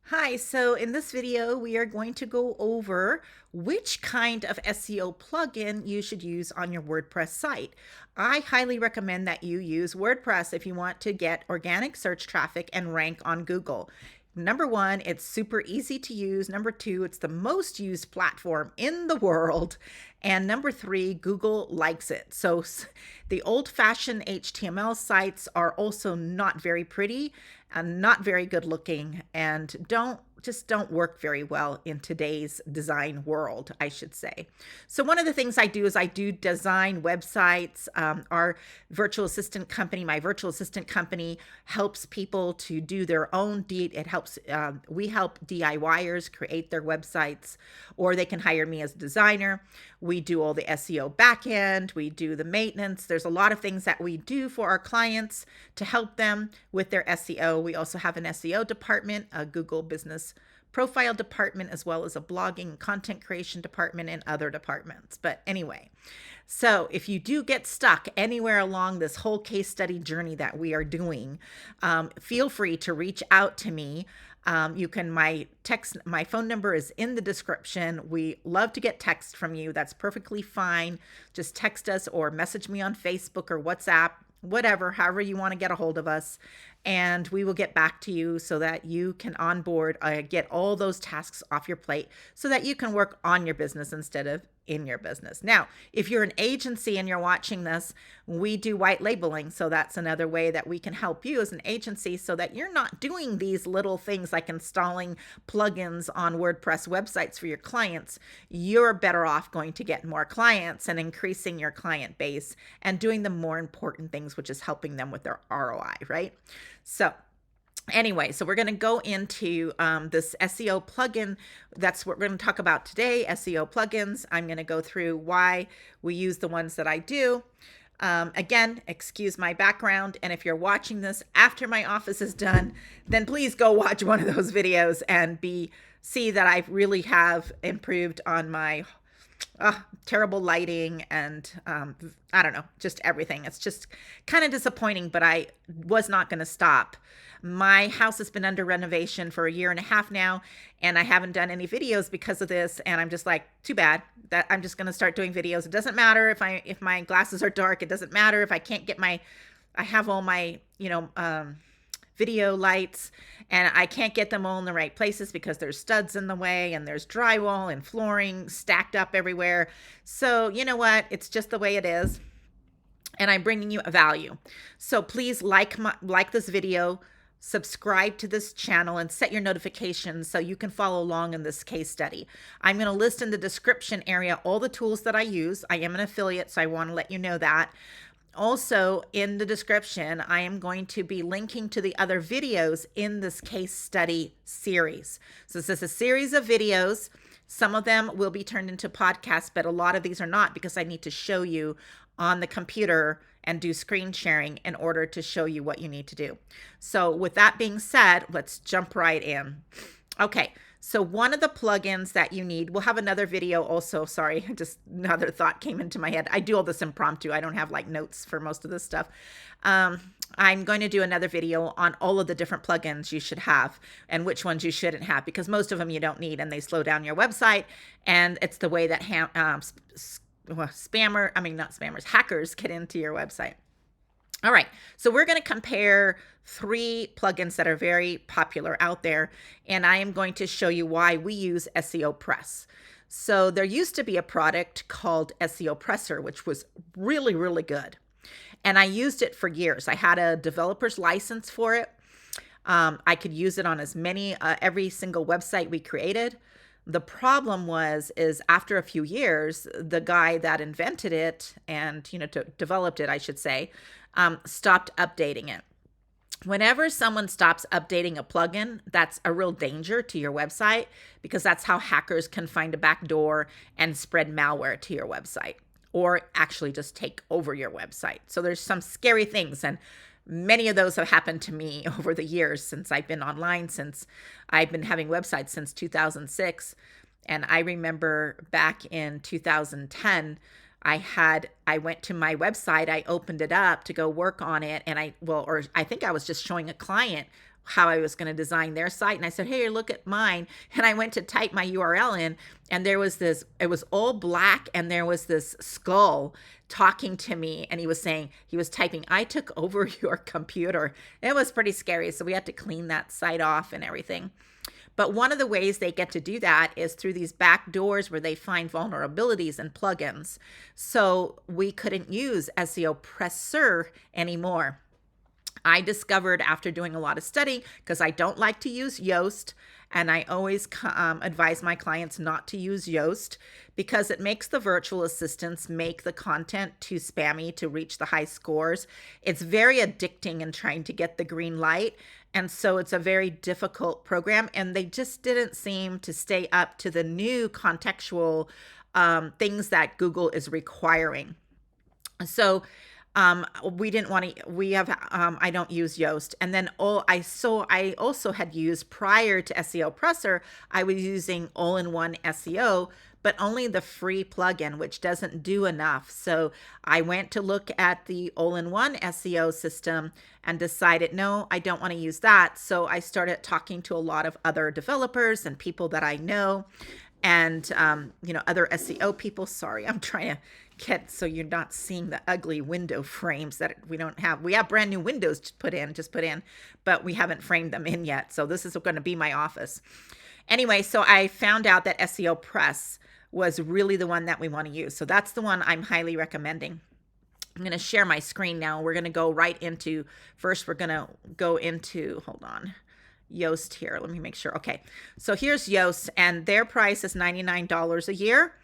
Hi, so in this video, we are going to go over which kind of SEO plugin you should use on your WordPress site. I highly recommend that you use WordPress if you want to get organic search traffic and rank on Google. Number one, it's super easy to use. Number two, it's the most used platform in the world. And number three, Google likes it. So the old-fashioned HTML sites are also not very pretty and not very good looking and don't work very well in today's design world, I should say. So one of the things I do is I do design websites. Our virtual assistant company, my virtual assistant company, helps people to do their own. It helps. We help DIYers create their websites, or they can hire me as a designer. We do all the SEO backend. We do the maintenance. There's a lot of things that we do for our clients to help them with their SEO. We also have an SEO department, a Google business profile department, as well as a blogging content creation department and other departments. But anyway, so if you do get stuck anywhere along this whole case study journey that we are doing, feel free to reach out to me. My phone number is in the description. We love to get text from you. That's perfectly fine. Just text us or message me on Facebook or WhatsApp, whatever, however you want to get a hold of us. And we will get back to you so that you can onboard, get all those tasks off your plate so that you can work on your business instead of in your business. Now, if you're an agency and you're watching this, we do white labeling. So that's another way that we can help you as an agency so that you're not doing these little things like installing plugins on WordPress websites for your clients. You're better off going to get more clients and increasing your client base and doing the more important things, which is helping them with their ROI, right? So anyway, so we're going to go into this SEO plugin. That's what we're going to talk about today, SEO plugins. I'm going to go through why we use the ones that I do. Again, excuse my background. And if you're watching this after my office is done, then please go watch one of those videos and see that I really have improved on my terrible lighting and I don't know, just everything. It's just kind of disappointing, but I was not going to stop. My house has been under renovation for a year and a half now, and I haven't done any videos because of this. And I'm just like, too bad. That I'm just going to start doing videos. It doesn't matter if my glasses are dark. It doesn't matter if I can't get I have all my video lights and I can't get them all in the right places because there's studs in the way and there's drywall and flooring stacked up everywhere. So you know what? It's just the way it is. And I'm bringing you a value. So please like this video, subscribe to this channel, and set your notifications so you can follow along in this case study. I'm going to list in the description area all the tools that I use. I am an affiliate, so I want to let you know that. Also, in the description, I am going to be linking to the other videos in this case study series. So this is a series of videos. Some of them will be turned into podcasts, but a lot of these are not because I need to show you on the computer and do screen sharing in order to show you what you need to do. So with that being said, let's jump right in. Okay. So one of the plugins that you need, we'll have another video also, sorry, just another thought came into my head. I do all this impromptu. I don't have like notes for most of this stuff. I'm going to do another video on all of the different plugins you should have and which ones you shouldn't have, because most of them you don't need and they slow down your website. And it's the way that hackers get into your website. All right, so we're going to compare 3 plugins that are very popular out there, and I am going to show you why we use SEO Press. So there used to be a product called SEO Presser, which was really, really good. And I used it for years. I had a developer's license for it. I could use it on every single website we created. The problem is after a few years, the guy that invented it and, developed it, I should say, stopped updating it. Whenever someone stops updating a plugin, that's a real danger to your website because that's how hackers can find a backdoor and spread malware to your website or actually just take over your website. So there's some scary things, and many of those have happened to me over the years since I've been online, since I've been having websites since 2006. And I remember back in 2010, I went to my website, I opened it up to go work on it. And I think I was just showing a client how I was going to design their site. And I said, hey, look at mine. And I went to type my URL in, and there was this, it was all black, and there was this skull talking to me. And he was saying, he was typing, I took over your computer. It was pretty scary. So we had to clean that site off and everything. But one of the ways they get to do that is through these back doors where they find vulnerabilities and plugins. So we couldn't use SEO Presser anymore. I discovered after doing a lot of study, because I don't like to use Yoast, and I always advise my clients not to use Yoast because it makes the virtual assistants make the content too spammy to reach the high scores. It's very addicting in trying to get the green light. And so it's a very difficult program, and they just didn't seem to stay up to the new contextual things that Google is requiring. So we didn't want to, we have, I don't use Yoast. And then I also had used, prior to SEO Presser, I was using All-in-One SEO, but only the free plugin, which doesn't do enough. So I went to look at the All-in-One SEO system and decided, no, I don't want to use that. So I started talking to a lot of other developers and people that I know, and other SEO people. Sorry, I'm trying to get so you're not seeing the ugly window frames that we don't have. We have brand new windows to put in, but we haven't framed them in yet. So this is going to be my office. Anyway, so I found out that SEO Press was really the one that we want to use. So that's the one I'm highly recommending. I'm going to share my screen now. We're going to go right into, first we're going to go into, hold on, Yoast here. Let me make sure. Okay, so here's Yoast, and their price is $99 a year.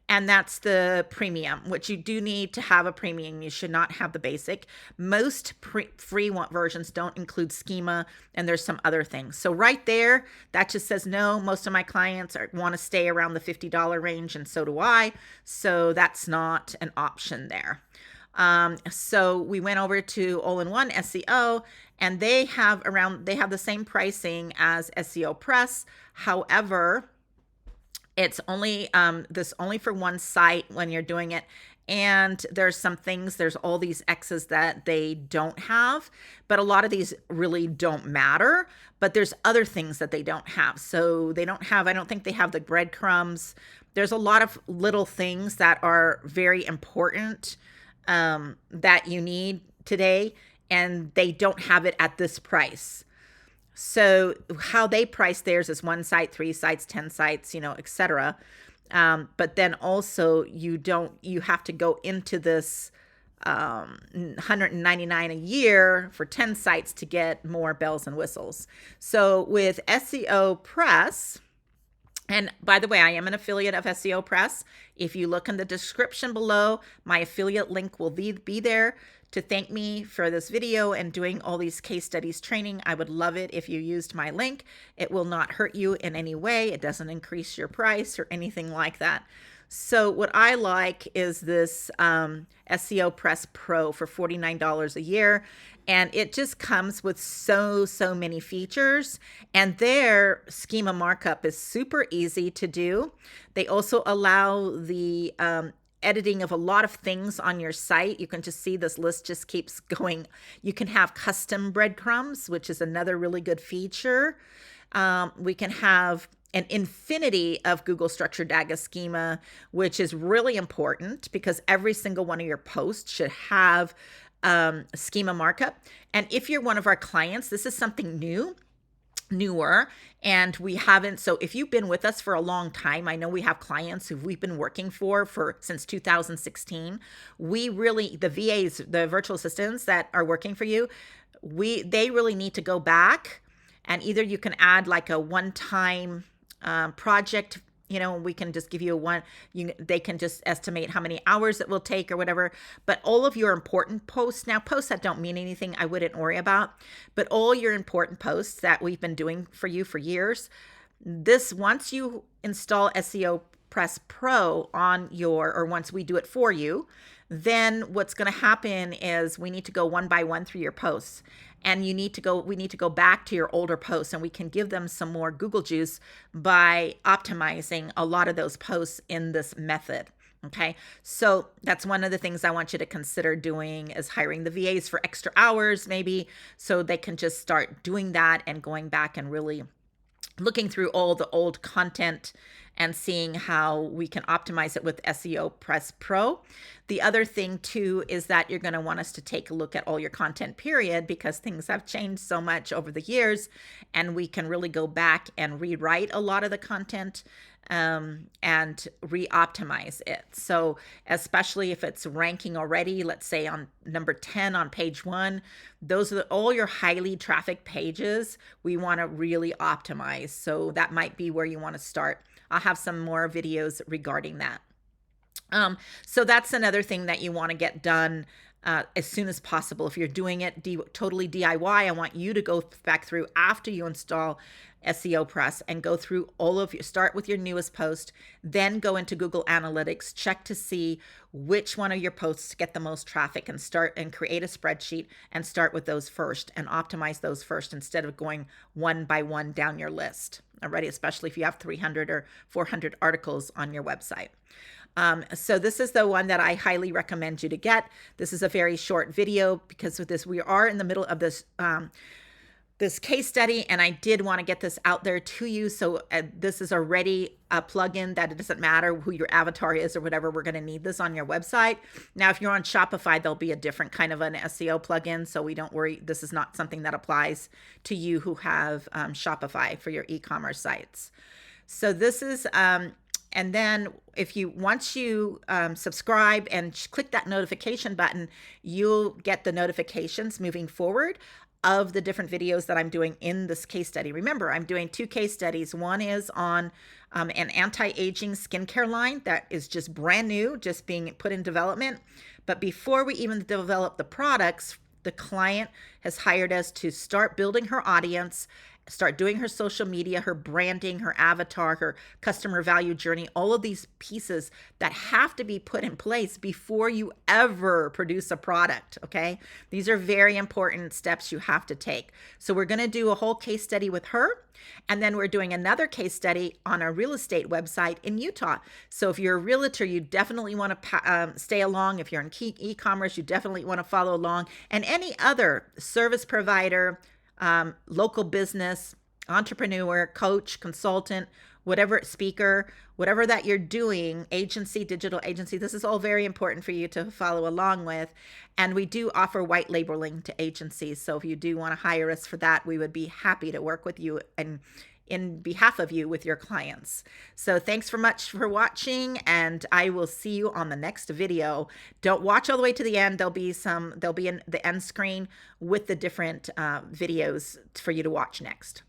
And that's the premium, which you do need to have a premium. You should not have the basic. Most free versions don't include schema, and there's some other things. So right there, that just says no. Most of my clients want to stay around the $50 range, and so do I. So that's not an option there. So we went over to All-in-One SEO, and they have the same pricing as SEO Press. However, it's only only for one site when you're doing it. And there's some things, there's all these X's that they don't have, but a lot of these really don't matter, but there's other things that they don't have. So they don't have, I don't think they have the breadcrumbs. There's a lot of little things that are very important that you need today, and they don't have it at this price. So how they price theirs is 1 site, 3 sites, 10 sites, etc. But then also you have to go into this $199 a year for 10 sites to get more bells and whistles. So with SEO Press, and by the way, I am an affiliate of SEO Press. If you look in the description below, my affiliate link will be there to thank me for this video and doing all these case studies training. I would love it if you used my link. It will not hurt you in any way. It doesn't increase your price or anything like that. So what I like is this SEO Press Pro for $49 a year. And it just comes with so many features. And their schema markup is super easy to do. They also allow the editing of a lot of things on your site. You can just see this list just keeps going. You can have custom breadcrumbs, which is another really good feature. We can have an infinity of Google structured data schema, which is really important because every single one of your posts should have schema markup. And if you're one of our clients, this is something newer, and we haven't. So if you've been with us for a long time, I know we have clients who we've been working for since 2016. We really, the VAs, the virtual assistants that are working for you, they really need to go back, and either you can add like a one-time project. We can just give you they can just estimate how many hours it will take or whatever. But all of your important posts, now posts that don't mean anything, I wouldn't worry about. But all your important posts that we've been doing for you for years, once you install SEO Press Pro once we do it for you, then what's going to happen is we need to go one by one through your posts. And we need to go back to your older posts, and we can give them some more Google juice by optimizing a lot of those posts in this method. Okay, so that's one of the things I want you to consider doing is hiring the VAs for extra hours, maybe, so they can just start doing that and going back and really looking through all the old content and seeing how we can optimize it with SEO Press Pro. The other thing too is that you're going to want us to take a look at all your content, period, because things have changed so much over the years, and we can really go back and rewrite a lot of the content and re-optimize it. So especially if it's ranking already, let's say on number 10 on page 1, those are all your highly trafficked pages we want to really optimize. So that might be where you want to start. I'll have some more videos regarding that. So that's another thing that you want to get done as soon as possible. If you're doing it totally DIY, I want you to go back through after you install SEO Press and go through all of your, start with your newest post, then go into Google Analytics, check to see which one of your posts get the most traffic, and start and create a spreadsheet and start with those first and optimize those first instead of going one by one down your list. Already, especially if you have 300 or 400 articles on your website. So this is the one that I highly recommend you to get. This is a very short video because with this, we are in the middle of this this case study, and I did want to get this out there to you. So this is already a plugin that it doesn't matter who your avatar is or whatever, we're going to need this on your website. Now, if you're on Shopify, there'll be a different kind of an SEO plugin, so we don't worry. This is not something that applies to you who have Shopify for your e-commerce sites. So this is, and then if you, once you subscribe and click that notification button, you'll get the notifications moving forward of the different videos that I'm doing in this case study. Remember, I'm doing 2 case studies. One is on an anti-aging skincare line that is just brand new, just being put in development. But before we even develop the products, the client has hired us to start building her audience, start doing her social media, her branding, her avatar, her customer value journey, all of these pieces that have to be put in place before you ever produce a product, okay? These are very important steps you have to take. So we're gonna do a whole case study with her, and then we're doing another case study on a real estate website in Utah. So if you're a realtor, you definitely wanna stay along. If you're in e-commerce, you definitely wanna follow along. And any other service provider, local business, entrepreneur, coach, consultant, whatever, speaker, whatever that you're doing, agency, digital agency, this is all very important for you to follow along with. And we do offer white labeling to agencies. So if you do want to hire us for that, we would be happy to work with you and in behalf of you with your clients. So thanks for much for watching, and I will see you on the next video. Don't watch all the way to the end. There'll be in the end screen with the different videos for you to watch next.